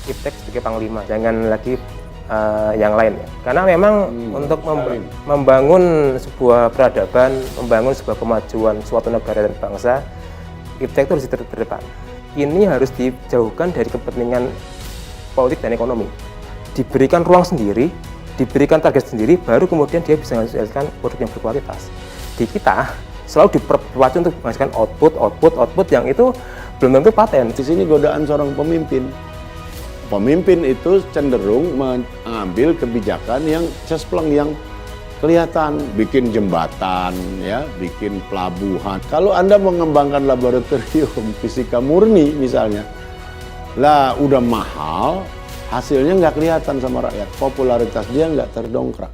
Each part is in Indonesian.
iptek sebagai panglima, jangan lagi yang lain ya. Karena memang untuk membangun sebuah peradaban, membangun sebuah kemajuan suatu negara dan bangsa, iptek itu harus terdepan. Ini harus dijauhkan dari kepentingan politik dan ekonomi. Diberikan ruang sendiri, diberikan target sendiri, baru kemudian dia bisa menghasilkan produk yang berkualitas. Di kita selalu diperpacu untuk menghasilkan output yang itu belum tentu paten. Di sini godaan seorang pemimpin. Pemimpin itu cenderung mengambil kebijakan yang cespleng, yang kelihatan, bikin jembatan, ya, bikin pelabuhan. Kalau Anda mengembangkan laboratorium fisika murni misalnya, lah udah mahal, hasilnya nggak kelihatan sama rakyat, popularitas dia nggak terdongkrak.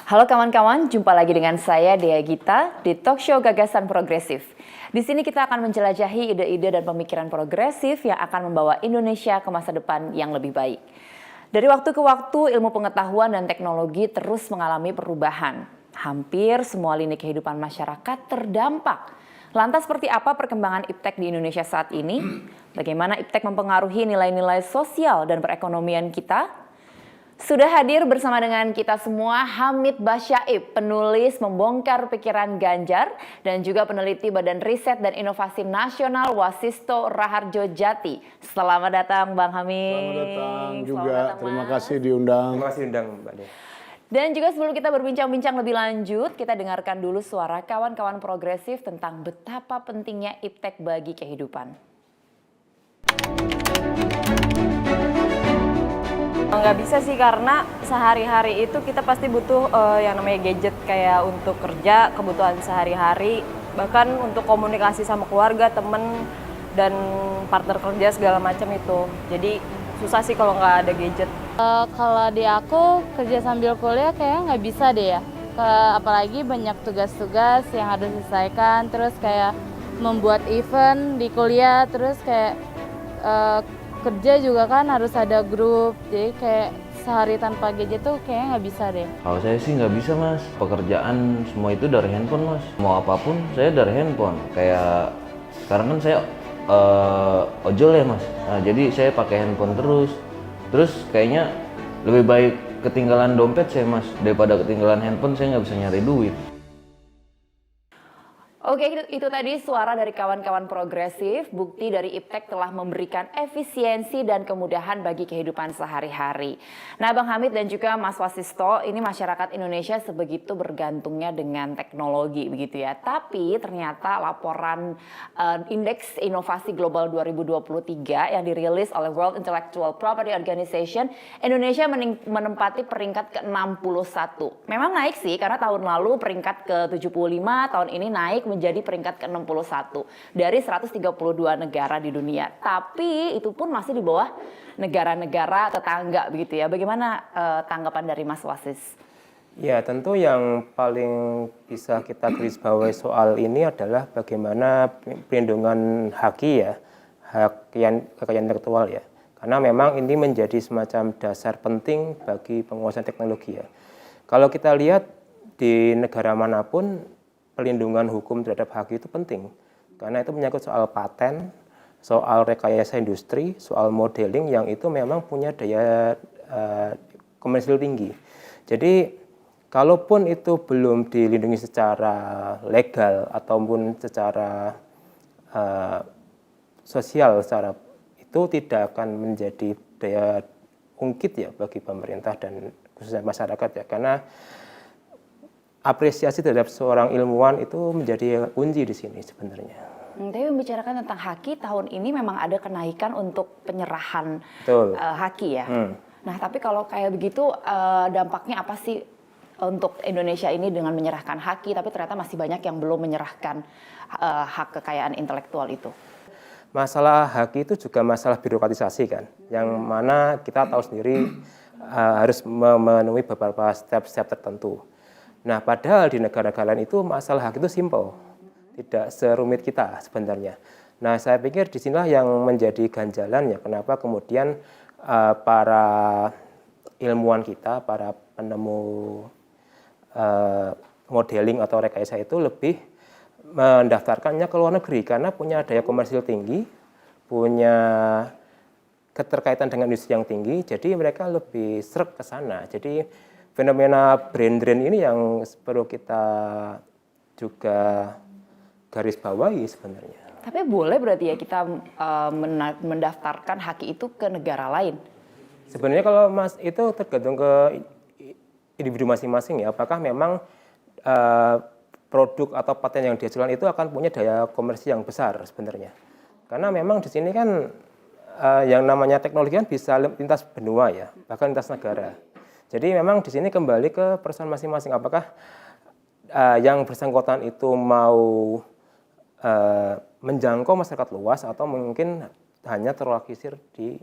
Halo kawan-kawan, jumpa lagi dengan saya Dea Gita di Talk Show Gagasan Progresif. Di sini kita akan menjelajahi ide-ide dan pemikiran progresif yang akan membawa Indonesia ke masa depan yang lebih baik. Dari waktu ke waktu, ilmu pengetahuan dan teknologi terus mengalami perubahan. Hampir semua lini kehidupan masyarakat terdampak. Lantas seperti apa perkembangan iptek di Indonesia saat ini? Bagaimana iptek mempengaruhi nilai-nilai sosial dan perekonomian kita? Sudah hadir bersama dengan kita semua Hamid Basyaib, penulis Membongkar Pikiran Ganjar dan juga peneliti Badan Riset dan Inovasi Nasional Wasisto Raharjo Jati. Selamat datang Bang Hamid. Selamat datang juga, datang, terima Mas. kasih diundang. Terima kasih undang Mbak Dea. Dan juga sebelum kita berbincang-bincang lebih lanjut, kita dengarkan dulu suara kawan-kawan progresif tentang betapa pentingnya iptek bagi kehidupan. Nggak bisa sih, karena sehari-hari itu kita pasti butuh yang namanya gadget, kayak untuk kerja, kebutuhan sehari-hari, bahkan untuk komunikasi sama keluarga, temen, dan partner kerja segala macam itu. Jadi susah sih kalau nggak ada gadget. Kalau di aku kerja sambil kuliah kayaknya nggak bisa deh ya. Apalagi banyak tugas-tugas yang harus diselesaikan, terus kayak membuat event di kuliah, terus kayak kerja juga kan harus ada grup, jadi kayak sehari tanpa gadget tuh kayaknya nggak bisa deh. Kalau saya sih nggak bisa mas, pekerjaan semua itu dari handphone mas. Mau apapun saya dari handphone, kayak sekarang kan saya ojol ya mas. Nah jadi saya pakai handphone terus kayaknya lebih baik ketinggalan dompet saya mas, daripada ketinggalan handphone saya nggak bisa nyari duit. Oke, itu tadi suara dari kawan-kawan progresif, bukti dari iptek telah memberikan efisiensi dan kemudahan bagi kehidupan sehari-hari. Nah, Bang Hamid dan juga Mas Wasisto, ini masyarakat Indonesia sebegitu bergantungnya dengan teknologi begitu ya. Tapi ternyata laporan Indeks Inovasi Global 2023 yang dirilis oleh World Intellectual Property Organization, Indonesia menempati peringkat ke-61. Memang naik sih, karena tahun lalu peringkat ke-75, tahun ini naik menjadi peringkat ke-61 dari 132 negara di dunia. Tapi itu pun masih di bawah negara-negara tetangga begitu ya. Bagaimana tanggapan dari Mas Wasis? Ya, tentu yang paling bisa kita garis bawahi soal ini adalah bagaimana perlindungan haki ya, hak kekayaan intelektual ya. Karena memang ini menjadi semacam dasar penting bagi penguasaan teknologi ya. Kalau kita lihat di negara manapun, pelindungan hukum terhadap hak itu penting, karena itu menyangkut soal paten, soal rekayasa industri, soal modeling yang itu memang punya daya komersial tinggi. Jadi kalaupun itu belum dilindungi secara legal ataupun secara sosial, secara itu tidak akan menjadi daya ungkit ya bagi pemerintah dan khususnya masyarakat ya, karena apresiasi terhadap seorang ilmuwan itu menjadi kunci di sini sebenarnya. Tapi membicarakan tentang haki, tahun ini memang ada kenaikan untuk penyerahan haki ya. Nah, tapi kalau kayak begitu dampaknya apa sih untuk Indonesia ini dengan menyerahkan haki, tapi ternyata masih banyak yang belum menyerahkan hak kekayaan intelektual itu. Masalah haki itu juga masalah birokratisasi kan, yang mana kita tahu sendiri harus memenuhi beberapa step-step tertentu. Nah, padahal di negara-negara lain itu masalah hak itu simple, tidak serumit kita sebenarnya. Nah, saya pikir disinilah yang menjadi ganjalan ya, kenapa kemudian para ilmuwan kita, para penemu modeling atau rekayasa itu lebih mendaftarkannya ke luar negeri karena punya daya komersil tinggi, punya keterkaitan dengan industri yang tinggi, jadi mereka lebih sreg ke sana. Jadi fenomena brain drain ini yang perlu kita juga garis bawahi sebenarnya. Tapi boleh berarti ya kita mendaftarkan haki itu ke negara lain? Sebenarnya kalau itu tergantung ke individu masing-masing ya, apakah memang produk atau paten yang dihasilkan itu akan punya daya komersil yang besar sebenarnya. Karena memang di sini kan yang namanya teknologi kan bisa lintas benua ya, bahkan lintas negara. Jadi memang di sini kembali ke perusahaan masing-masing, apakah yang bersangkutan itu mau menjangkau masyarakat luas atau mungkin hanya terlokalisir di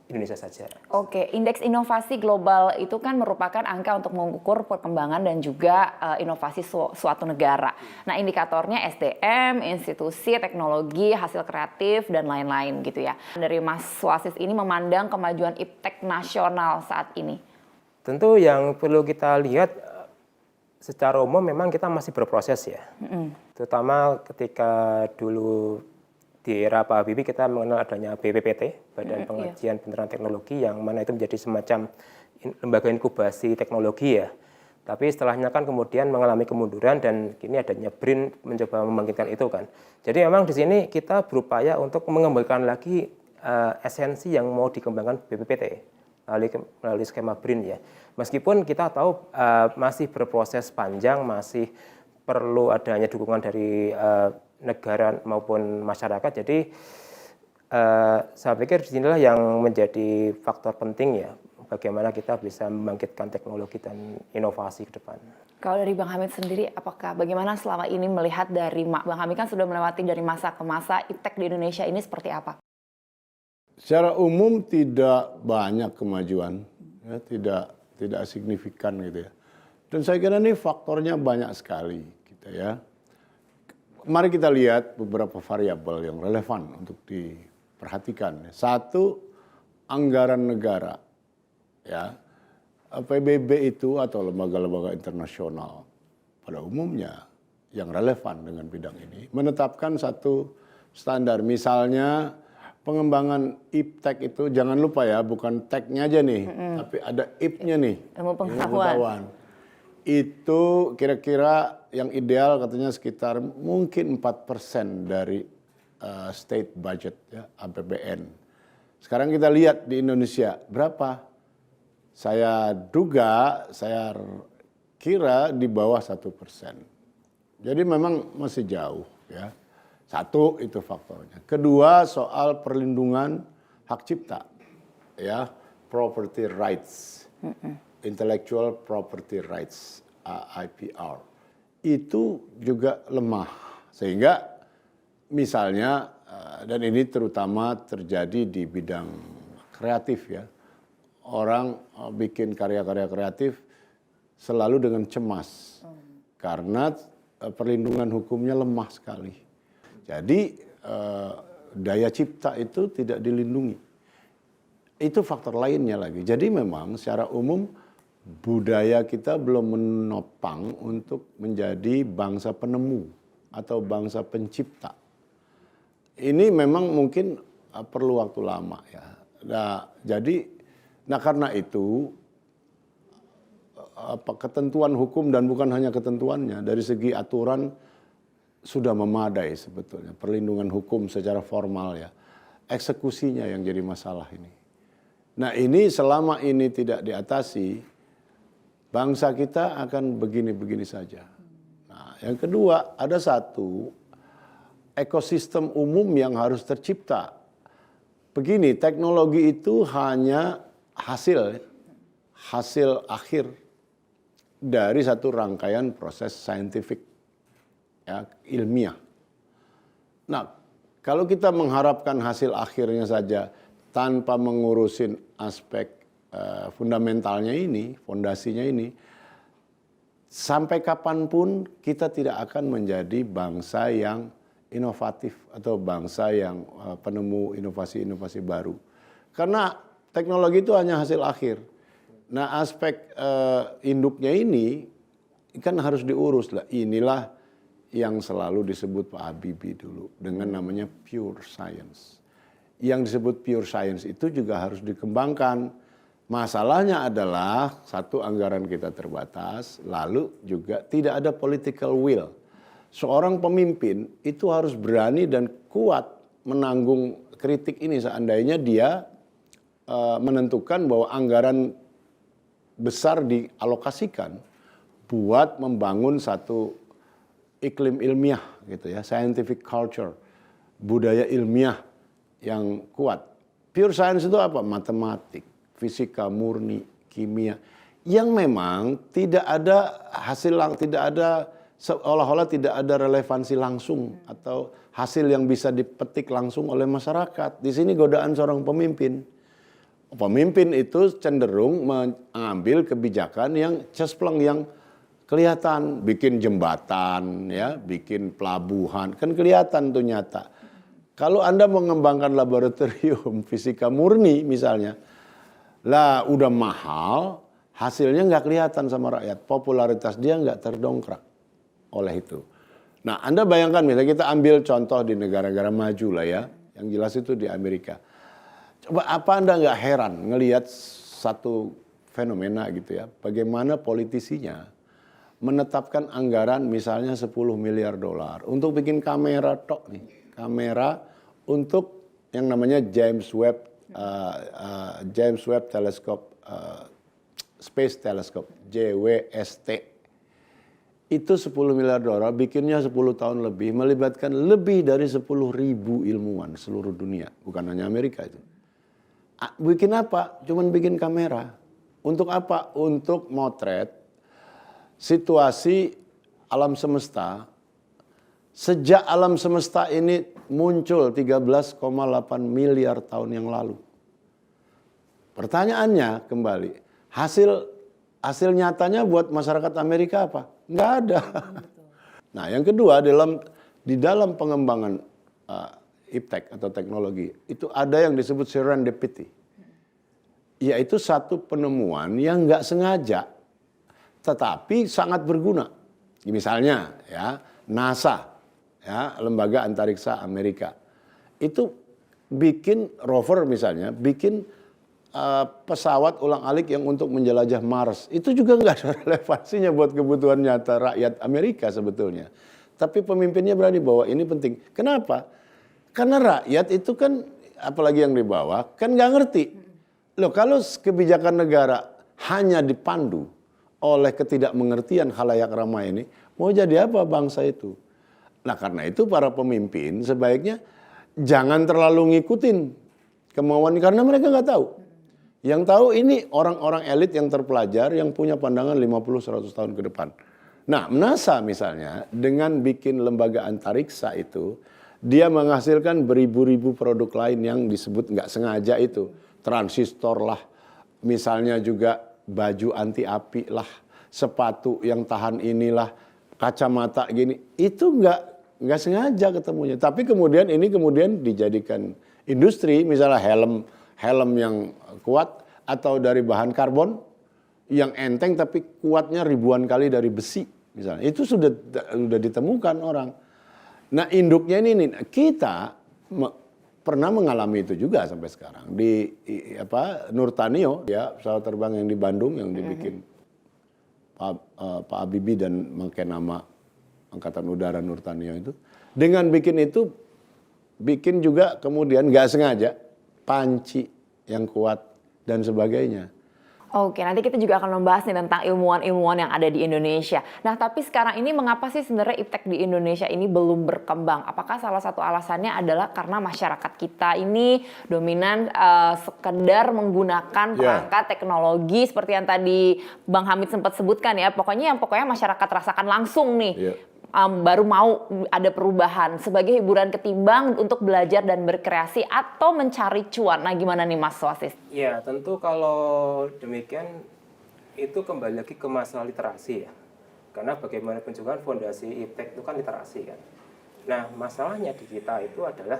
Indonesia saja. Oke, indeks inovasi global itu kan merupakan angka untuk mengukur perkembangan dan juga inovasi suatu negara. Nah, indikatornya SDM, institusi, teknologi, hasil kreatif, dan lain-lain gitu ya. Dari Mas Swasis ini memandang kemajuan iptek nasional saat ini. Tentu yang perlu kita lihat secara umum memang kita masih berproses ya. Terutama ketika dulu di era Pak Habibie kita mengenal adanya BPPT, Badan Pengkajian Penerapan Teknologi, yang mana itu menjadi semacam lembaga inkubasi teknologi ya. Tapi setelahnya kan kemudian mengalami kemunduran dan kini adanya BRIN mencoba membangkitkan itu kan. Jadi memang di sini kita berupaya untuk mengembalikan lagi esensi yang mau dikembangkan BPPT melalui skema BRIN ya. Meskipun kita tahu masih berproses panjang, masih perlu adanya dukungan dari negara maupun masyarakat. Jadi saya pikir disinilah yang menjadi faktor penting ya, bagaimana kita bisa membangkitkan teknologi dan inovasi ke depan. Kalau dari Bang Hamid sendiri, bagaimana selama ini melihat dari Bang Hamid kan sudah melewati dari masa ke masa, iptek di Indonesia ini seperti apa? Secara umum tidak banyak kemajuan, ya, tidak signifikan gitu ya. Dan saya kira ini faktornya banyak sekali, gitu ya. Mari kita lihat beberapa variabel yang relevan untuk diperhatikan. Satu, anggaran negara, ya. PBB itu atau lembaga-lembaga internasional pada umumnya yang relevan dengan bidang ini menetapkan satu standar. Misalnya pengembangan iptek itu jangan lupa ya, bukan teknya aja nih, tapi ada ip-nya nih. Ilmu pengetahuan. Itu kira-kira yang ideal katanya sekitar mungkin 4% dari state budget ya, APBN. Sekarang kita lihat di Indonesia berapa? Saya kira di bawah 1%. Jadi memang masih jauh ya. Satu itu faktornya. Kedua soal perlindungan hak cipta, ya, property rights, intellectual property rights, IPR, itu juga lemah. Sehingga misalnya, dan ini terutama terjadi di bidang kreatif ya, orang bikin karya-karya kreatif selalu dengan cemas karena perlindungan hukumnya lemah sekali. Jadi daya cipta itu tidak dilindungi. Itu faktor lainnya lagi. Jadi memang secara umum budaya kita belum menopang untuk menjadi bangsa penemu atau bangsa pencipta. Ini memang mungkin perlu waktu lama ya. Nah karena itu ketentuan hukum dan bukan hanya ketentuannya, dari segi aturan sudah memadai sebetulnya, perlindungan hukum secara formal ya. Eksekusinya yang jadi masalah ini. Nah ini selama ini tidak diatasi, bangsa kita akan begini-begini saja. Nah yang kedua, ada satu ekosistem umum yang harus tercipta. Begini, teknologi itu hanya hasil akhir dari satu rangkaian proses saintifik, ya, ilmiah. Nah, kalau kita mengharapkan hasil akhirnya saja tanpa mengurusin aspek fundamentalnya ini, fondasinya ini, sampai kapanpun kita tidak akan menjadi bangsa yang inovatif atau bangsa yang penemu inovasi-inovasi baru. Karena teknologi itu hanya hasil akhir. Nah, aspek induknya ini kan harus diurus lah. Inilah yang selalu disebut Pak Habibie dulu dengan namanya pure science. Yang disebut pure science itu juga harus dikembangkan. Masalahnya adalah satu, anggaran kita terbatas, lalu juga tidak ada political will. Seorang pemimpin itu harus berani dan kuat menanggung kritik ini seandainya dia menentukan bahwa anggaran besar dialokasikan buat membangun satu iklim ilmiah gitu ya, scientific culture, budaya ilmiah yang kuat. Pure science itu apa? Matematik, fisika murni, kimia, yang memang tidak ada hasil, tidak ada, seolah-olah tidak ada relevansi langsung atau hasil yang bisa dipetik langsung oleh masyarakat. Di sini godaan seorang pemimpin. Pemimpin itu cenderung mengambil kebijakan yang cespleng, yang kelihatan, bikin jembatan, ya, bikin pelabuhan, kan kelihatan tuh nyata. Kalau Anda mengembangkan laboratorium fisika murni misalnya, lah udah mahal, hasilnya nggak kelihatan sama rakyat, popularitas dia nggak terdongkrak oleh itu. Nah, Anda bayangkan misalnya kita ambil contoh di negara-negara maju lah ya, yang jelas itu di Amerika. Coba apa Anda nggak heran ngelihat satu fenomena gitu ya, bagaimana politisinya menetapkan anggaran misalnya 10 miliar dolar untuk bikin kamera tok nih, kamera untuk yang namanya James Webb Telescope, Space Telescope, JWST. Itu 10 miliar dolar, bikinnya 10 tahun lebih, melibatkan lebih dari 10.000 ilmuwan seluruh dunia, bukan hanya Amerika itu. Bikin apa? Cuman bikin kamera. Untuk apa? Untuk motret situasi alam semesta. Sejak alam semesta ini muncul 13,8 miliar tahun yang lalu. Pertanyaannya kembali, hasil nyatanya buat masyarakat Amerika apa? Nggak ada. Nah, yang kedua, di dalam pengembangan iptek atau teknologi itu ada yang disebut serendipity, yaitu satu penemuan yang nggak sengaja tetapi sangat berguna. Misalnya ya, NASA, ya, lembaga antariksa Amerika itu bikin rover misalnya, bikin pesawat ulang-alik yang untuk menjelajah Mars. Itu juga nggak ada relevansinya buat kebutuhan nyata rakyat Amerika sebetulnya. Tapi pemimpinnya berani bahwa ini penting. Kenapa? Karena rakyat itu kan, apalagi yang di bawah, kan nggak ngerti. Loh, kalau kebijakan negara hanya dipandu oleh ketidakmengertian khalayak ramai ini, mau jadi apa bangsa itu? Nah, karena itu para pemimpin sebaiknya jangan terlalu ngikutin kemauan, karena mereka nggak tahu. Yang tahu ini orang-orang elit yang terpelajar, yang punya pandangan 50-100 tahun ke depan. Nah, NASA misalnya, dengan bikin lembaga antariksa itu, dia menghasilkan beribu-ribu produk lain yang disebut nggak sengaja itu. Transistor lah, misalnya juga baju anti api lah, sepatu yang tahan inilah, kacamata gini. Itu nggak sengaja ketemunya. Tapi kemudian ini dijadikan industri, misalnya helm yang kuat atau dari bahan karbon yang enteng tapi kuatnya ribuan kali dari besi misalnya. Itu sudah ditemukan orang. Nah, induknya ini kita pernah mengalami itu juga sampai sekarang di Nurtanio ya, pesawat terbang yang di Bandung yang dibikin Pak Habibie dan pakai nama Angkatan Udara Nurtanio itu. Dengan bikin itu, bikin juga kemudian nggak sengaja panci yang kuat dan sebagainya. Oke, nanti kita juga akan membahas nih tentang ilmuwan-ilmuwan yang ada di Indonesia. Nah, tapi sekarang ini mengapa sih sebenarnya iptek di Indonesia ini belum berkembang? Apakah salah satu alasannya adalah karena masyarakat kita ini dominan sekedar menggunakan perangkat teknologi seperti yang tadi Bang Hamid sempat sebutkan ya. Pokoknya masyarakat rasakan langsung nih. Baru mau ada perubahan sebagai hiburan ketimbang untuk belajar dan berkreasi atau mencari cuan. Nah, gimana nih Mas Wasis? Ya, tentu kalau demikian itu kembali lagi ke masalah literasi ya. Karena bagaimanapun juga fondasi iptek itu kan literasi kan. Nah, masalahnya di kita itu adalah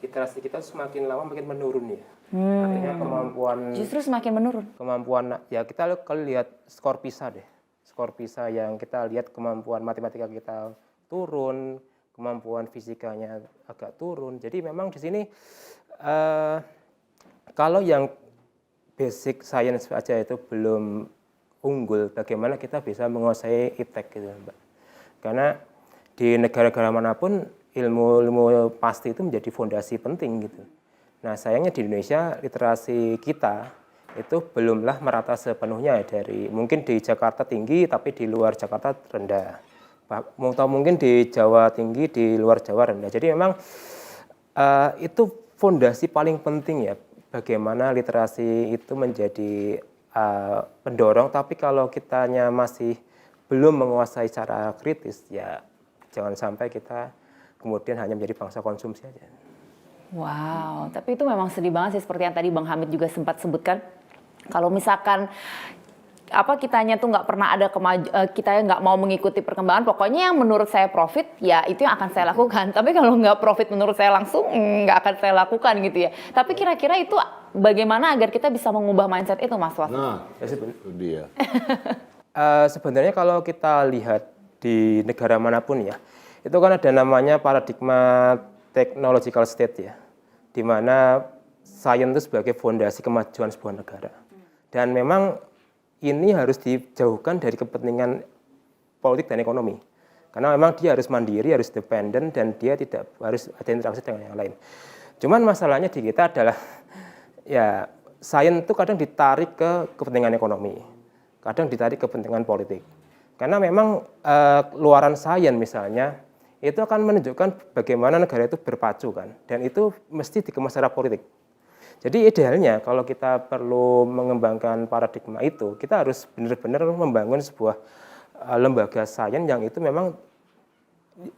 literasi kita semakin lama makin menurun ya. Artinya kemampuan Justru semakin menurun. kemampuan ya kita kalau lihat skor PISA deh. Skor PISA yang kita lihat kemampuan matematika kita turun, kemampuan fisikanya agak turun. Jadi memang di sini kalau yang basic science aja itu belum unggul, bagaimana kita bisa menguasai iptek gitu, Mbak. Karena di negara-negara manapun ilmu pasti itu menjadi fondasi penting gitu. Nah, sayangnya di Indonesia literasi kita itu belumlah merata sepenuhnya dari mungkin di Jakarta tinggi tapi di luar Jakarta rendah, atau mungkin di Jawa tinggi di luar Jawa rendah. Jadi memang itu fondasi paling penting ya, bagaimana literasi itu menjadi pendorong. Tapi kalau kitanya masih belum menguasai secara kritis ya jangan sampai kita kemudian hanya menjadi bangsa konsumsi aja. Wow, tapi itu memang sedih banget sih seperti yang tadi Bang Hamid juga sempat sebutkan. Kalau misalkan kitanya tuh nggak pernah ada kita nggak mau mengikuti perkembangan, pokoknya yang menurut saya profit ya itu yang akan saya lakukan. Tapi kalau nggak profit menurut saya langsung nggak akan saya lakukan gitu ya. Tapi kira-kira itu bagaimana agar kita bisa mengubah mindset itu, Mas Was? Nah, itu dia. Sebenarnya kalau kita lihat di negara manapun ya, itu kan ada namanya paradigma technological state ya, di mana sains itu sebagai fondasi kemajuan sebuah negara. Dan memang ini harus dijauhkan dari kepentingan politik dan ekonomi. Karena memang dia harus mandiri, harus independen, dan dia tidak harus ada interaksi dengan yang lain. Cuman masalahnya di kita adalah, ya sains itu kadang ditarik ke kepentingan ekonomi, kadang ditarik ke kepentingan politik. Karena memang luaran sains misalnya, itu akan menunjukkan bagaimana negara itu berpacu kan, dan itu mesti dikemas secara politik. Jadi idealnya kalau kita perlu mengembangkan paradigma itu, kita harus benar-benar membangun sebuah lembaga sains yang itu memang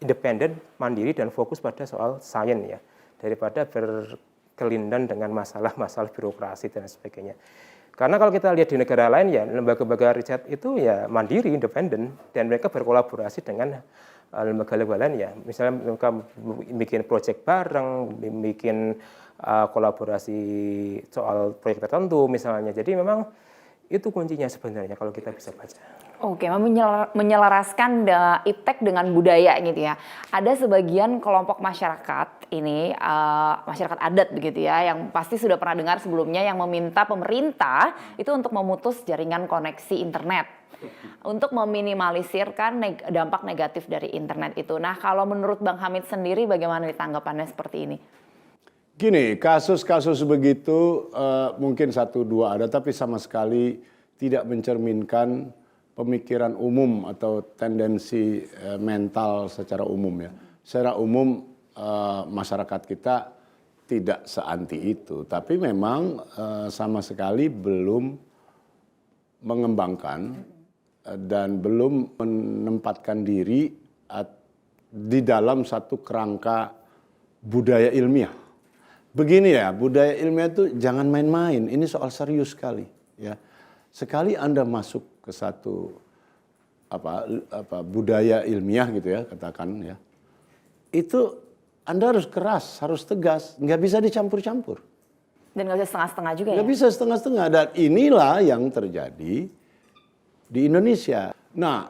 independen, mandiri, dan fokus pada soal sains ya, daripada berkelindan dengan masalah-masalah birokrasi dan sebagainya. Karena kalau kita lihat di negara lain ya, lembaga-lembaga riset itu ya mandiri, independen, dan mereka berkolaborasi dengan lembaga-lembaga lain ya. Misalnya mereka bikin proyek bareng, bikin kolaborasi soal proyek tertentu misalnya. Jadi memang itu kuncinya sebenarnya kalau kita bisa baca. Oke, menyelaraskan iptek dengan budaya gitu ya. Ada sebagian kelompok masyarakat ini, masyarakat adat begitu ya, yang pasti sudah pernah dengar sebelumnya yang meminta pemerintah itu untuk memutus jaringan koneksi internet. Untuk meminimalisirkan dampak negatif dari internet itu. Nah, kalau menurut Bang Hamid sendiri bagaimana tanggapannya seperti ini? Gini, kasus-kasus begitu mungkin 1-2 ada, tapi sama sekali tidak mencerminkan pemikiran umum atau tendensi mental secara umum ya. Secara umum masyarakat kita tidak seanti itu, tapi memang sama sekali belum mengembangkan dan belum menempatkan diri di dalam satu kerangka budaya ilmiah. Begini ya, budaya ilmiah itu jangan main-main, ini soal serius sekali ya. Sekali Anda masuk ke satu budaya ilmiah gitu ya, katakan ya, itu Anda harus keras, harus tegas, nggak bisa dicampur-campur. Dan nggak bisa setengah-setengah juga ya? Nggak bisa setengah-setengah, dan inilah yang terjadi di Indonesia. Nah,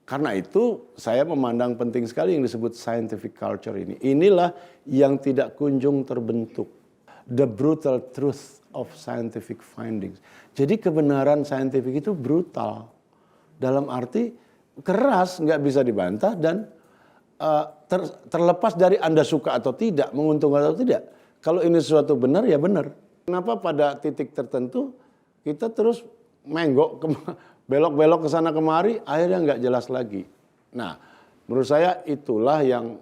karena itu saya memandang penting sekali yang disebut scientific culture ini. Inilah yang tidak kunjung terbentuk. The brutal truth of scientific findings. Jadi kebenaran saintifik itu brutal. Dalam arti keras, nggak bisa dibantah, dan terlepas dari Anda suka atau tidak, menguntungkan atau tidak. Kalau ini sesuatu benar, ya benar. Kenapa pada titik tertentu kita terus menggok belok-belok ke sana kemari, akhirnya nggak jelas lagi. Nah, menurut saya itulah yang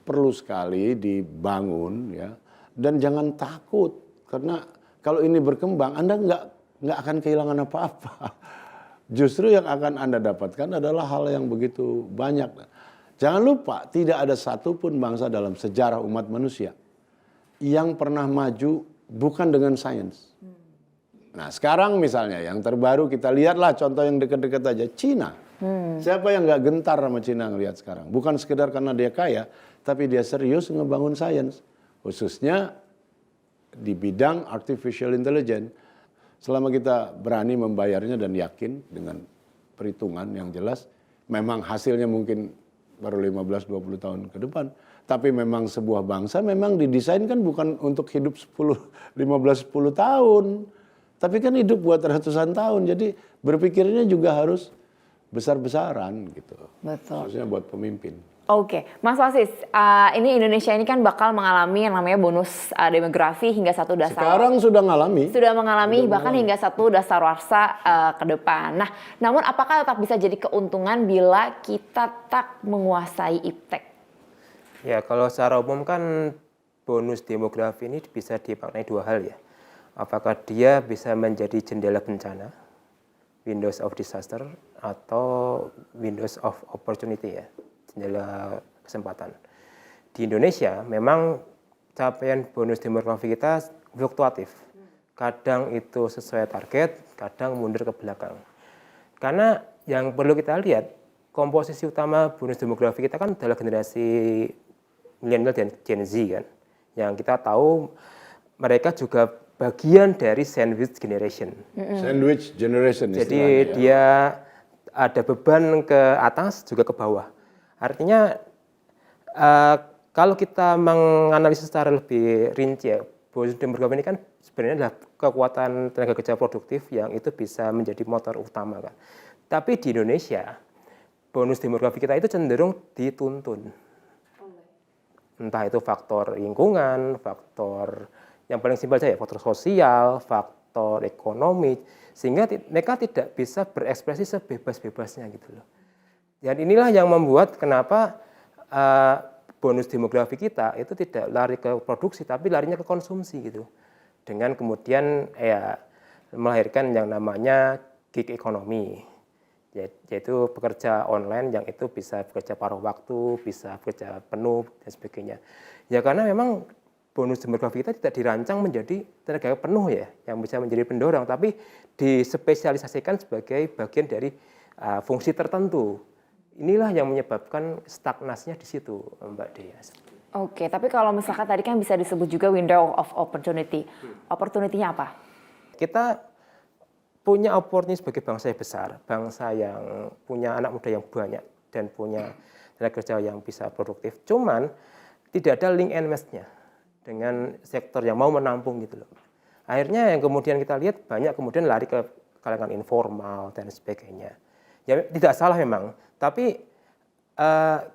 perlu sekali dibangun ya, dan jangan takut karena kalau ini berkembang Anda nggak akan kehilangan apa-apa. Justru yang akan Anda dapatkan adalah hal yang begitu banyak. Jangan lupa tidak ada satupun bangsa dalam sejarah umat manusia yang pernah maju bukan dengan sains. Nah sekarang misalnya yang terbaru kita lihatlah contoh yang dekat-dekat aja, Cina. Siapa yang nggak gentar sama Cina ngelihat sekarang? Bukan sekedar karena dia kaya, tapi dia serius ngebangun sains. Khususnya di bidang artificial intelligence. Selama kita berani membayarnya dan yakin dengan perhitungan yang jelas, memang hasilnya mungkin baru 15-20 tahun ke depan. Tapi memang sebuah bangsa memang didesain kan bukan untuk hidup 15-10 tahun. Tapi kan hidup buat ratusan tahun, jadi berpikirnya juga harus besar-besaran gitu. Betul. Khususnya buat pemimpin. Oke, Mas Wasis, ini Indonesia ini kan bakal mengalami yang namanya bonus demografi hingga satu dasar. Sekarang sudah mengalami. Bahkan hingga satu dasawarsa ke depan. Nah, namun apakah tetap bisa jadi keuntungan bila kita tak menguasai iptek? Ya, kalau secara umum kan bonus demografi ini bisa dimaknai dua hal ya. Apakah dia bisa menjadi jendela bencana, windows of disaster, atau windows of opportunity ya, jendela kesempatan. Di Indonesia memang capaian bonus demografi kita fluktuatif. Kadang itu sesuai target, kadang mundur ke belakang. Karena yang perlu kita lihat, komposisi utama bonus demografi kita kan adalah generasi milenial dan Gen Z kan. Yang kita tahu mereka juga bagian dari sandwich generation. Sandwich generation Jadi istilahnya, ya. dia ada beban ke atas juga ke bawah. Artinya kalau kita menganalisis secara lebih rinci ya, bonus demografi ini kan sebenarnya adalah kekuatan tenaga kerja produktif yang itu bisa menjadi motor utama kan. Tapi di Indonesia bonus demografi kita itu cenderung dituntun. Entah itu faktor lingkungan, faktor yang paling simpel saja, faktor sosial, faktor ekonomi, sehingga mereka tidak bisa berekspresi sebebas-bebasnya gitu loh. Dan inilah yang membuat kenapa bonus demografi kita itu tidak lari ke produksi, tapi larinya ke konsumsi gitu. Dengan kemudian ya melahirkan yang namanya gig economy, yaitu pekerja online yang itu bisa bekerja paruh waktu, bisa bekerja penuh dan sebagainya. Ya karena memang bonus demografi kita tidak dirancang menjadi tenaga penuh ya, yang bisa menjadi pendorong, tapi dispesialisasikan sebagai bagian dari fungsi tertentu. Inilah yang menyebabkan stagnasinya di situ, Mbak Dea. Oke, tapi kalau misalkan tadi kan bisa disebut juga window of opportunity. Opportunity-nya apa? Kita punya opportunity sebagai bangsa yang besar, bangsa yang punya anak muda yang banyak dan punya tenaga kerja yang bisa produktif. Cuman tidak ada link and match-nya dengan sektor yang mau menampung gitu loh. Akhirnya yang kemudian kita lihat banyak kemudian lari ke kalangan informal dan sebagainya. Ya tidak salah memang, tapi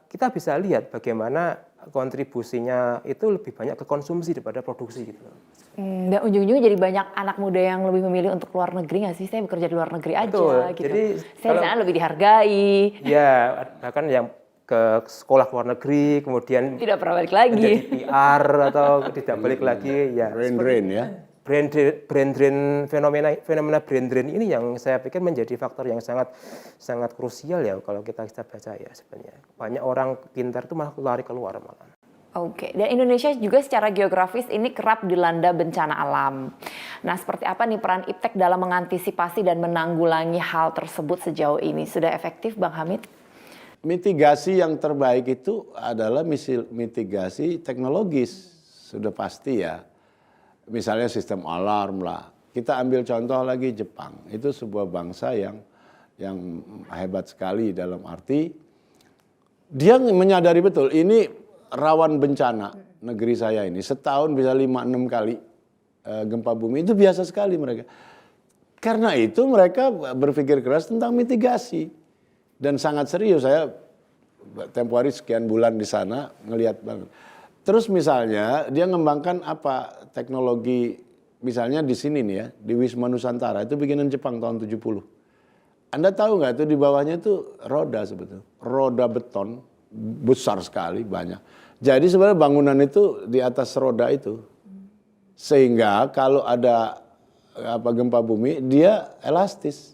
kita bisa lihat bagaimana kontribusinya itu lebih banyak ke konsumsi daripada produksi gitu loh. Dan ujung-ujungnya jadi banyak anak muda yang lebih memilih untuk keluar negeri nggak sih? Saya bekerja di luar negeri aja. Betul. Gitu. Jadi saya di sana lebih dihargai. Ya, bahkan yang ke sekolah luar negeri, kemudian Tidak pernah balik lagi. menjadi PR atau tidak balik lagi, ya. Brain drain ya. Brain drain, fenomena brain drain ini yang saya pikir menjadi faktor yang sangat krusial ya kalau kita baca ya sebenarnya. Banyak orang pintar itu malah lari keluar malah. Oke, dan Indonesia juga secara geografis ini kerap dilanda bencana alam. Nah, seperti apa nih peran iptek dalam mengantisipasi dan menanggulangi hal tersebut sejauh ini? Sudah efektif, Bang Hamid? Mitigasi yang terbaik itu adalah mitigasi teknologis, sudah pasti ya. Misalnya sistem alarm lah. Kita ambil contoh lagi Jepang, itu sebuah bangsa yang hebat sekali dalam arti dia menyadari betul ini rawan bencana negeri saya ini. Setahun bisa 5-6 kali gempa bumi, itu biasa sekali mereka. Karena itu mereka berpikir keras tentang mitigasi. Dan sangat serius, saya tempo hari sekian bulan di sana ngelihat banget. Terus misalnya dia ngembangkan apa teknologi misalnya di sini nih ya, di Wisma Nusantara itu bikinan Jepang tahun 70. Anda tahu nggak itu di bawahnya itu roda sebetulnya, roda beton besar sekali banyak. Jadi sebenarnya bangunan itu di atas roda itu, sehingga kalau ada gempa bumi dia elastis.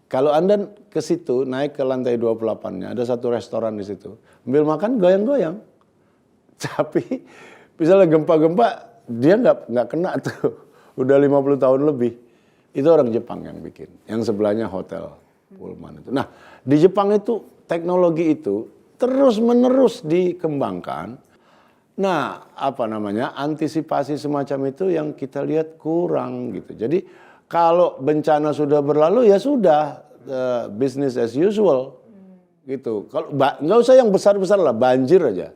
Kalau Anda ke situ naik ke lantai 28-nya, ada satu restoran di situ, ambil makan goyang-goyang. Tapi misalnya gempa-gempa dia nggak kena tuh, udah 50 tahun lebih. Itu orang Jepang yang bikin, yang sebelahnya hotel Pullman itu. Nah, di Jepang itu teknologi itu terus-menerus dikembangkan. Nah, antisipasi semacam itu yang kita lihat kurang gitu. Jadi kalau bencana sudah berlalu ya sudah, business as usual gitu. Kalau nggak usah yang besar-besar lah, banjir aja.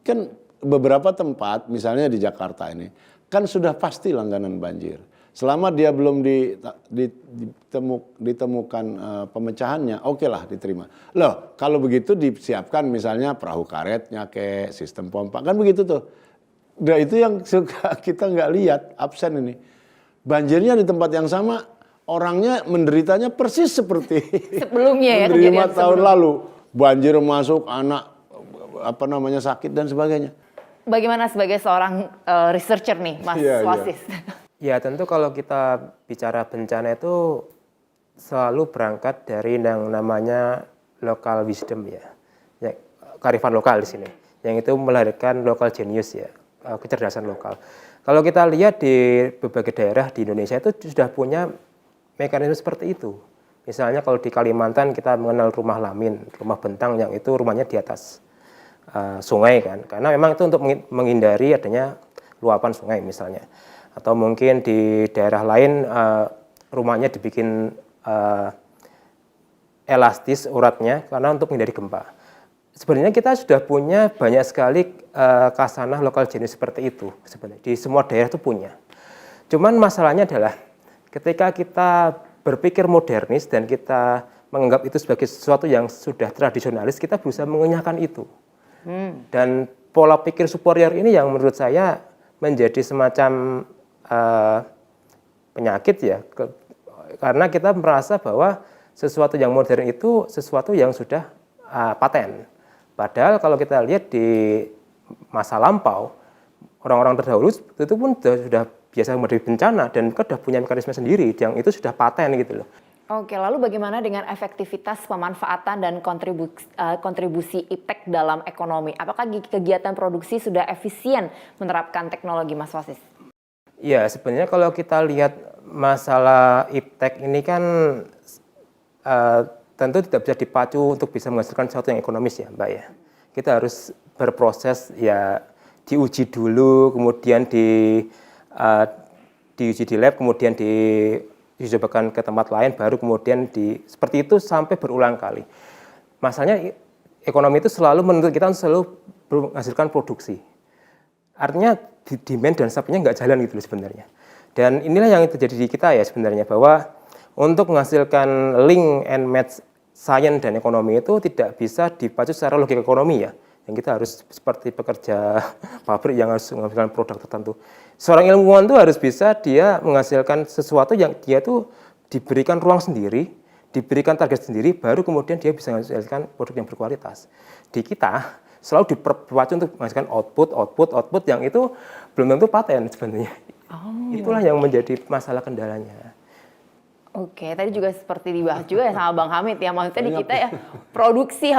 Kan beberapa tempat, misalnya di Jakarta ini, kan sudah pasti langganan banjir. Selama dia belum ditemukan pemecahannya, oke lah diterima. Loh, kalau begitu disiapkan misalnya perahu karetnya kayak sistem pompa, kan begitu tuh. Nah itu yang suka kita nggak lihat, absen ini. Banjirnya di tempat yang sama, orangnya menderitanya persis seperti Sebelumnya ya, menerima kejadian tahun sebelum. lalu. Banjir masuk, anak sakit dan sebagainya. Bagaimana sebagai seorang researcher nih, Mas Iya, iya. Wasis? Ya tentu kalau kita bicara bencana itu selalu berangkat dari yang namanya local wisdom ya, kearifan lokal di sini, yang itu melahirkan local genius ya, kecerdasan lokal. Kalau kita lihat di berbagai daerah di Indonesia itu sudah punya mekanisme seperti itu. Misalnya kalau di Kalimantan kita mengenal rumah lamin, rumah bentang yang itu rumahnya di atas sungai kan, karena memang itu untuk menghindari adanya luapan sungai misalnya. Atau mungkin di daerah lain rumahnya dibikin elastis uratnya karena untuk menghindari gempa. Sebenarnya kita sudah punya banyak sekali kasanah lokal jenis seperti itu sebenarnya di semua daerah itu punya. Cuman masalahnya adalah ketika kita berpikir modernis dan kita menganggap itu sebagai sesuatu yang sudah tradisionalis, kita berusaha mengenyahkan itu. Dan pola pikir superior ini yang menurut saya menjadi semacam penyakit ya, karena kita merasa bahwa sesuatu yang modern itu sesuatu yang sudah paten. Padahal kalau kita lihat di masa lampau, orang-orang terdahulu itu pun sudah biasa menghadapi bencana dan sudah punya mekanisme sendiri yang itu sudah paten gitu loh. Oke, lalu bagaimana dengan efektivitas pemanfaatan dan kontribusi IPTEK dalam ekonomi? Apakah kegiatan produksi sudah efisien menerapkan teknologi, Mas Wasis? Ya, sebenarnya kalau kita lihat masalah IPTEK ini kan tentu tidak bisa dipacu untuk bisa menghasilkan sesuatu yang ekonomis ya, Mbak ya. Kita harus berproses ya, diuji dulu, kemudian diuji di lab, kemudian dicobakan ke tempat lain, baru kemudian seperti itu sampai berulang kali. Masalahnya ekonomi itu selalu menuntut kita selalu menghasilkan produksi. Artinya demand dan supply-nya nggak jalan gitu loh sebenarnya. Dan inilah yang terjadi di kita ya sebenarnya, bahwa untuk menghasilkan link and match science dan ekonomi itu tidak bisa dipacu secara logika ekonomi ya. Yang kita harus seperti pekerja pabrik yang harus menghasilkan produk tertentu. Seorang ilmuwan itu harus bisa dia menghasilkan sesuatu yang dia tuh diberikan ruang sendiri, diberikan target sendiri, baru kemudian dia bisa menghasilkan produk yang berkualitas. Di kita selalu diperpacu untuk menghasilkan output yang itu belum tentu paten sebenarnya. Itulah yang menjadi masalah kendalanya. Oke, tadi juga seperti dibahas juga ya sama Bang Hamid ya, maksudnya di kita ya produksi,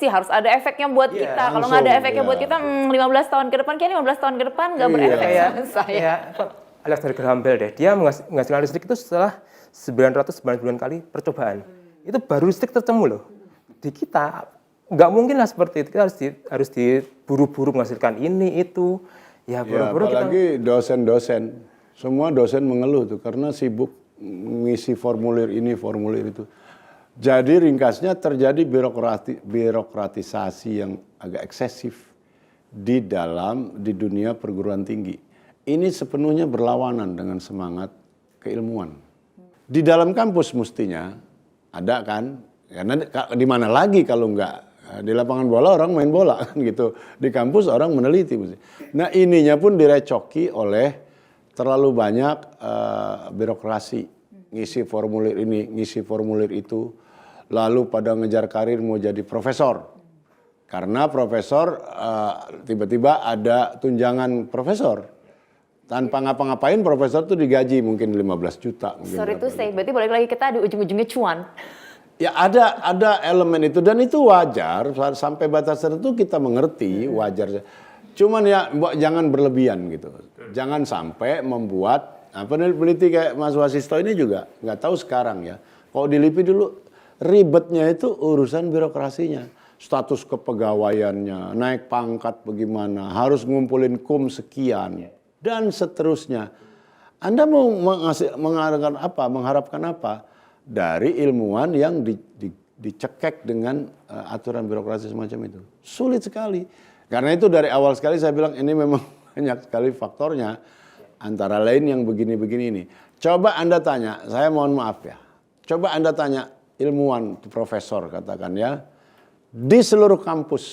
harus ada efeknya buat kita. Kalau nggak ada efeknya buat kita, 15 tahun ke depan, kayaknya 15 tahun ke depan nggak berefek sama saya. Alexander Graham Bell deh, dia menghasilkan listrik itu setelah 999 kali percobaan. Itu baru listrik tertemu loh. Di kita nggak mungkin lah seperti itu, kita harus diburu-buru menghasilkan ini, itu. Ya buru-buru kita. Apalagi dosen-dosen, semua dosen mengeluh tuh karena sibuk mengisi formulir ini, formulir itu. Jadi ringkasnya terjadi birokratisasi yang agak eksesif di dunia perguruan tinggi. Ini sepenuhnya berlawanan dengan semangat keilmuan. Di dalam kampus mestinya ada kan, karena di mana lagi kalau enggak, di lapangan bola orang main bola kan gitu. Di kampus orang meneliti. Nah ininya pun direcoki oleh terlalu banyak birokrasi, ngisi formulir ini, ngisi formulir itu, lalu pada ngejar karir mau jadi profesor. Karena profesor tiba-tiba ada tunjangan profesor. Tanpa ngapa-ngapain profesor tuh digaji mungkin 15 juta. Mungkin Sorry to say, berarti balik lagi kita di ujung-ujungnya cuan. Ya ada elemen itu dan itu wajar sampai batas tertentu kita mengerti wajar. Cuman ya jangan berlebihan gitu. Jangan sampai membuat peneliti kayak Mas Wasisto ini juga nggak tahu sekarang ya. Kalau di LIPI dulu ribetnya itu urusan birokrasinya, status kepegawaiannya, naik pangkat bagaimana, harus ngumpulin kum sekian dan seterusnya. Anda mau mengharapkan apa? Dari ilmuwan yang dicekek dengan aturan birokrasi semacam itu. Sulit sekali. Karena itu dari awal sekali saya bilang ini memang banyak sekali faktornya. Antara lain yang begini-begini ini. Coba Anda tanya, saya mohon maaf ya. Coba Anda tanya ilmuwan, profesor katakan ya. Di seluruh kampus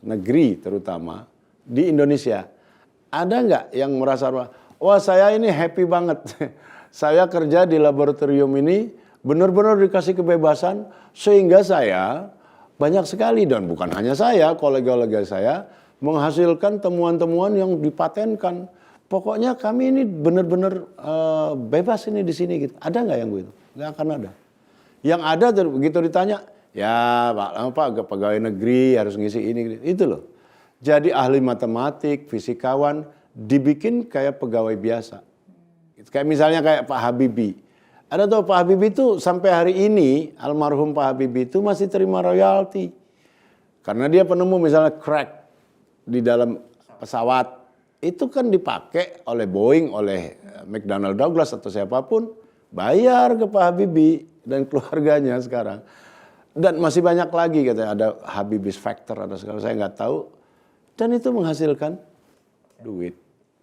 negeri terutama di Indonesia. Ada nggak yang merasa, wah saya ini happy banget. Saya kerja di laboratorium ini benar-benar dikasih kebebasan sehingga saya banyak sekali dan bukan hanya saya, kolega-kolega saya menghasilkan temuan-temuan yang dipatenkan. Pokoknya kami ini benar-benar bebas ini di sini gitu. Ada nggak yang begitu? Nggak akan ada. Yang ada begitu ditanya, ya Pak pegawai negeri harus ngisi ini itu loh. Jadi ahli matematik, fisikawan dibikin kayak pegawai biasa. Kayak misalnya kayak Pak Habibie. Ada tahu Pak Habibie itu sampai hari ini almarhum Pak Habibie itu masih terima royalti. Karena dia penemu misalnya crack di dalam pesawat itu kan dipakai oleh Boeing, oleh McDonnell Douglas atau siapapun, bayar ke Pak Habibie dan keluarganya sekarang. Dan masih banyak lagi katanya ada Habibie's Factor ada sekarang saya nggak tahu. Dan itu menghasilkan duit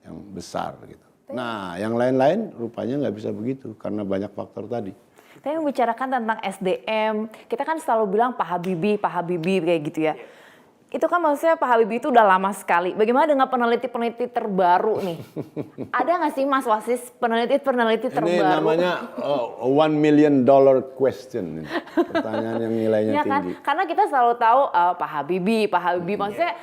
yang besar gitu. Nah, yang lain-lain rupanya nggak bisa begitu karena banyak faktor tadi. Tapi membicarakan tentang SDM, kita kan selalu bilang Pak Habibie kayak gitu ya. Itu kan maksudnya Pak Habibie itu udah lama sekali. Bagaimana dengan peneliti-peneliti terbaru nih? Ada nggak sih Mas Wasis peneliti-peneliti terbaru? Ini namanya $1 million question. Pertanyaan yang nilainya ya kan? tinggi. Karena kita selalu tahu Pak Habibie maksudnya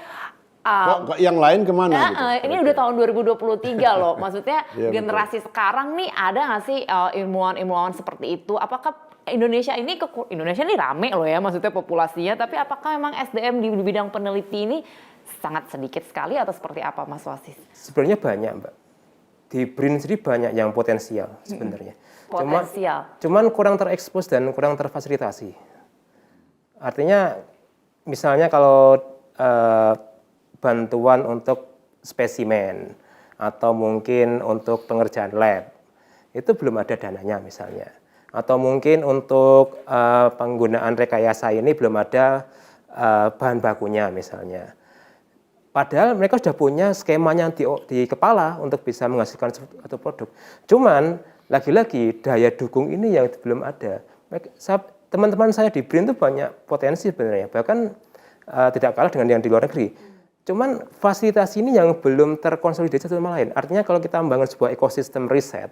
Kok yang lain kemana gitu? Ini udah tahun 2023 loh. Maksudnya Iya, generasi sekarang nih ada nggak sih ilmuwan-ilmuwan seperti itu? Apakah Indonesia ini rame loh ya maksudnya populasinya. Tapi apakah memang SDM di bidang peneliti ini sangat sedikit sekali atau seperti apa Mas Wasis? Sebenarnya banyak Mbak. Di BRIN sendiri banyak yang potensial sebenarnya. Cuman kurang terekspos dan kurang terfasilitasi. Artinya misalnya kalau bantuan untuk spesimen atau mungkin untuk pengerjaan lab itu belum ada dananya misalnya, atau mungkin untuk penggunaan rekayasa ini belum ada bahan bakunya misalnya. Padahal mereka sudah punya skemanya di kepala untuk bisa menghasilkan suatu produk. Cuman lagi-lagi daya dukung ini yang belum ada. Teman-teman saya di BRIN itu banyak potensi sebenarnya, bahkan tidak kalah dengan yang di luar negeri. Cuman fasilitas ini yang belum terkonsolidasi satu sama lain. Artinya kalau kita membangun sebuah ekosistem riset,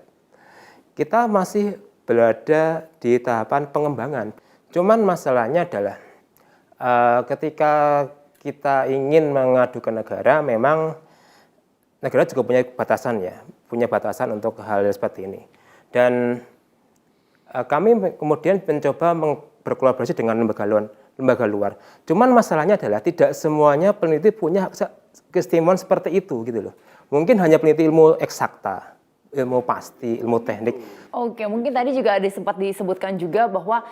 kita masih berada di tahapan pengembangan. Cuman masalahnya adalah ketika kita ingin mengadu ke negara, memang negara juga punya batasan ya, punya batasan untuk hal seperti ini. Dan kami kemudian mencoba berkolaborasi dengan lembaga luar. Cuman masalahnya adalah tidak semuanya peneliti punya keistimewaan seperti itu gitu loh. Mungkin hanya peneliti ilmu eksakta, ilmu pasti, ilmu teknik. Oke, mungkin tadi juga ada sempat disebutkan juga bahwa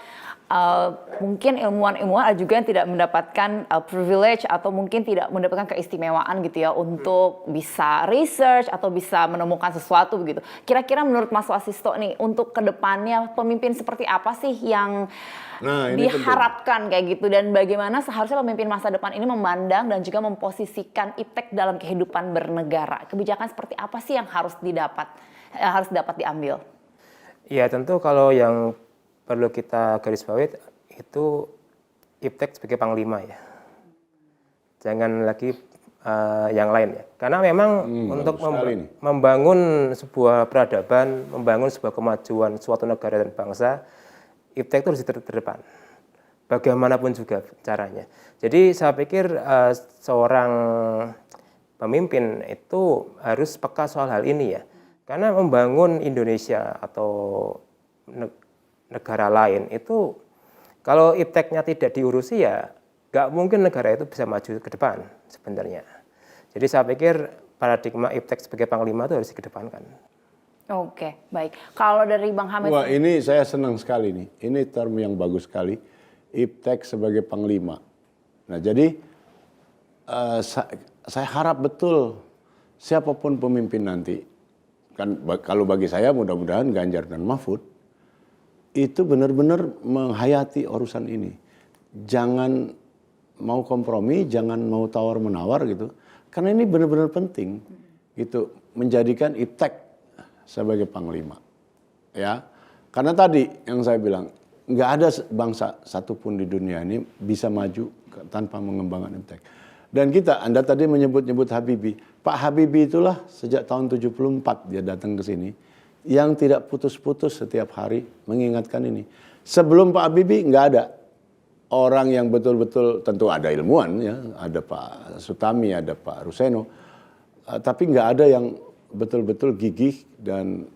mungkin ilmuwan-ilmuwan ada juga yang tidak mendapatkan privilege atau mungkin tidak mendapatkan keistimewaan gitu ya untuk bisa research atau bisa menemukan sesuatu begitu. Kira-kira menurut Mas Wasisto nih untuk kedepannya pemimpin seperti apa sih yang diharapkan kayak gitu dan bagaimana seharusnya pemimpin masa depan ini memandang dan juga memposisikan IPTEK dalam kehidupan bernegara. Kebijakan seperti apa sih yang harus dapat diambil? Ya tentu kalau yang perlu kita garis bawahi itu IPTEK sebagai panglima ya. Jangan lagi yang lain ya. Karena memang untuk membangun sebuah peradaban, membangun sebuah kemajuan suatu negara dan bangsa, IPTEK itu harus di terdepan. Bagaimanapun juga caranya. Jadi saya pikir seorang pemimpin itu harus peka soal hal ini ya. Karena membangun Indonesia atau negara lain itu kalau IPTEK-nya tidak diurusi ya nggak mungkin negara itu bisa maju ke depan sebenarnya. Jadi saya pikir paradigma IPTEK sebagai panglima itu harus dikedepankan. Oke, baik. Kalau dari Bang Hamid. Wah, ini saya senang sekali nih. Ini term yang bagus sekali. IPTEK sebagai panglima. Nah, jadi saya harap betul siapapun pemimpin nanti, kan kalau bagi saya mudah-mudahan Ganjar dan Mahfud itu benar-benar menghayati urusan ini. Jangan mau kompromi, jangan mau tawar-menawar gitu. Karena ini benar-benar penting gitu menjadikan IPTEK sebagai panglima. Ya. Karena tadi yang saya bilang nggak ada bangsa satupun di dunia ini bisa maju tanpa mengembangkan IPTEK. Dan Anda tadi menyebut-nyebut Habibie. Pak Habibie itulah sejak tahun 74 dia datang ke sini yang tidak putus-putus setiap hari mengingatkan ini. Sebelum Pak Habibie nggak ada orang yang betul-betul, tentu ada ilmuwan ya, ada Pak Sutami, ada Pak Ruseno, tapi nggak ada yang betul-betul gigih dan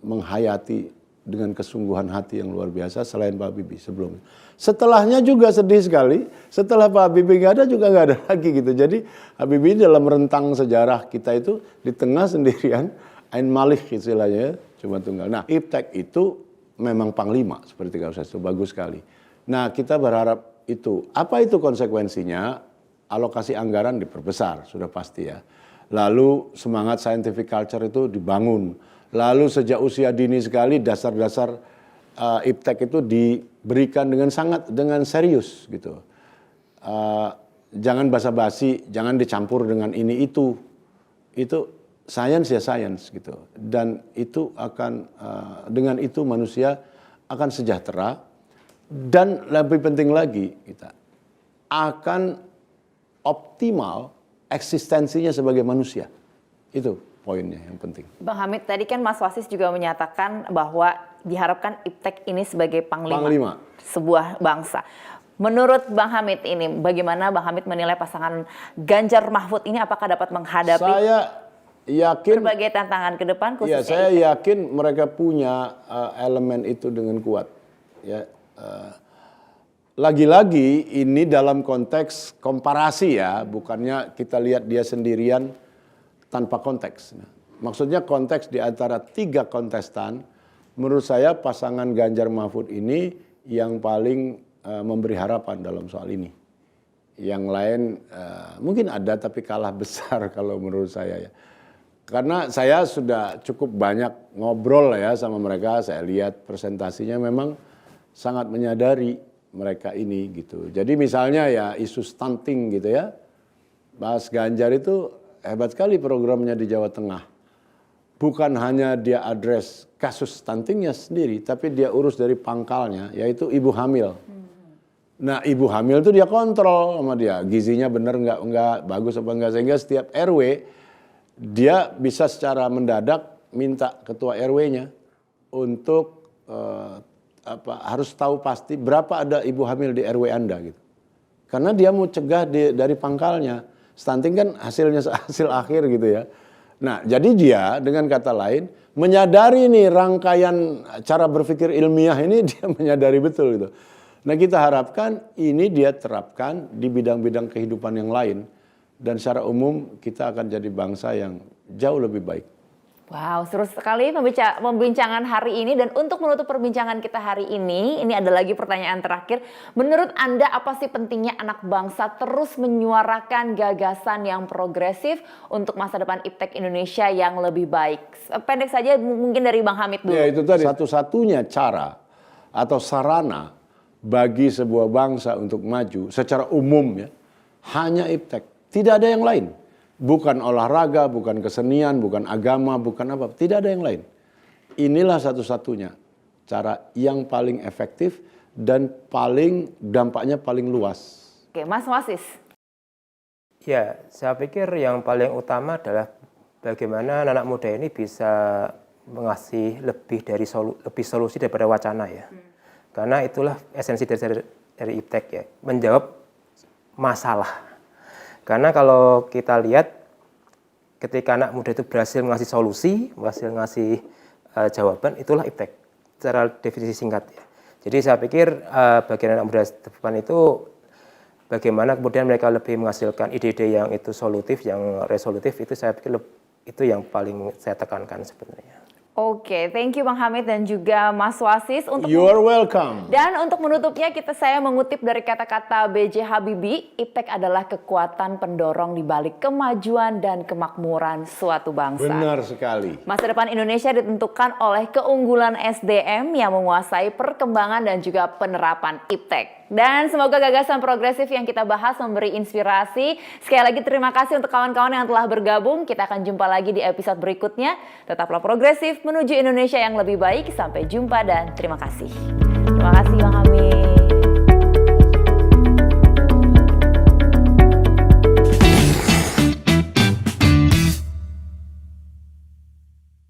menghayati dengan kesungguhan hati yang luar biasa selain Pak Habibie sebelumnya. Setelahnya juga sedih sekali, setelah Pak Habibie nggak ada juga nggak ada lagi gitu. Jadi Habibie dalam rentang sejarah kita itu di tengah sendirian, Ain Malik istilahnya, cuma tunggal. Nah, IPTEK itu memang panglima seperti kata itu bagus sekali. Nah, kita berharap itu. Apa itu konsekuensinya? Alokasi anggaran diperbesar, sudah pasti ya. Lalu semangat scientific culture itu dibangun. Lalu sejak usia dini sekali dasar-dasar IPTEK itu diberikan dengan serius gitu. Jangan basa-basi, jangan dicampur dengan ini itu. Itu science ya science gitu. Dan itu akan dengan itu manusia akan sejahtera dan lebih penting lagi kita akan optimal eksistensinya sebagai manusia. Itu poinnya yang penting. Bang Hamid, tadi kan Mas Wasis juga menyatakan bahwa diharapkan IPTEK ini sebagai panglima sebuah bangsa. Menurut Bang Hamid ini, bagaimana Bang Hamid menilai pasangan Ganjar Mahfud ini apakah dapat menghadapi berbagai tantangan ke depan khususnya? Ya, saya yakin mereka punya elemen itu dengan kuat. Ya, lagi-lagi ini dalam konteks komparasi ya, bukannya kita lihat dia sendirian tanpa konteks. Maksudnya konteks di antara 3 kontestan, menurut saya pasangan Ganjar Mahfud ini yang paling memberi harapan dalam soal ini. Yang lain mungkin ada tapi kalah besar kalau menurut saya ya. Karena saya sudah cukup banyak ngobrol ya sama mereka, saya lihat presentasinya memang sangat menyadari mereka ini gitu. Jadi misalnya ya isu stunting gitu ya, Mas Ganjar itu hebat sekali programnya di Jawa Tengah. Bukan hanya dia address kasus stuntingnya sendiri, tapi dia urus dari pangkalnya, yaitu ibu hamil. Nah, ibu hamil itu dia kontrol sama dia, gizinya benar enggak, bagus apa enggak, sehingga setiap RW dia bisa secara mendadak minta ketua RW-nya untuk harus tahu pasti berapa ada ibu hamil di RW Anda gitu. Karena dia mau cegah dari pangkalnya. Stunting kan hasil akhir gitu ya. Nah, jadi dia dengan kata lain menyadari nih rangkaian cara berpikir ilmiah ini dia menyadari betul gitu. Nah, kita harapkan ini dia terapkan di bidang-bidang kehidupan yang lain dan secara umum kita akan jadi bangsa yang jauh lebih baik. Wow, seru sekali pembincangan hari ini. Dan untuk menutup perbincangan kita hari ini ada lagi pertanyaan terakhir. Menurut Anda apa sih pentingnya anak bangsa terus menyuarakan gagasan yang progresif untuk masa depan IPTEK Indonesia yang lebih baik? Pendek saja mungkin dari Bang Hamid dulu. Ya, itu tadi satu-satunya cara atau sarana bagi sebuah bangsa untuk maju secara umum ya, hanya IPTEK. Tidak ada yang lain. Bukan olahraga, bukan kesenian, bukan agama, bukan apa. Tidak ada yang lain. Inilah satu-satunya cara yang paling efektif dan dampaknya paling luas. Oke, Mas Wasis. Ya, saya pikir yang paling utama adalah bagaimana anak muda ini bisa mengasih lebih solusi daripada wacana ya. Karena itulah esensi dari iptek ya, menjawab masalah. Karena kalau kita lihat ketika anak muda itu berhasil ngasih solusi, berhasil ngasih jawaban, itulah iptek secara definisi singkat ya. Jadi saya pikir bagian anak muda depan itu bagaimana kemudian mereka lebih menghasilkan ide-ide yang itu solutif, yang resolutif, itu saya pikir itu yang paling saya tekankan sebenarnya. Oke, thank you Bang Hamid dan juga Mas Wasis. You are welcome. Dan untuk menutupnya saya mengutip dari kata-kata B.J. Habibie, iptek adalah kekuatan pendorong di balik kemajuan dan kemakmuran suatu bangsa. Benar sekali. Masa depan Indonesia ditentukan oleh keunggulan SDM yang menguasai perkembangan dan juga penerapan iptek. Dan semoga gagasan progresif yang kita bahas memberi inspirasi. Sekali lagi terima kasih untuk kawan-kawan yang telah bergabung. Kita akan jumpa lagi di episode berikutnya. Tetaplah progresif menuju Indonesia yang lebih baik. Sampai jumpa dan terima kasih. Terima kasih Bang Hamid.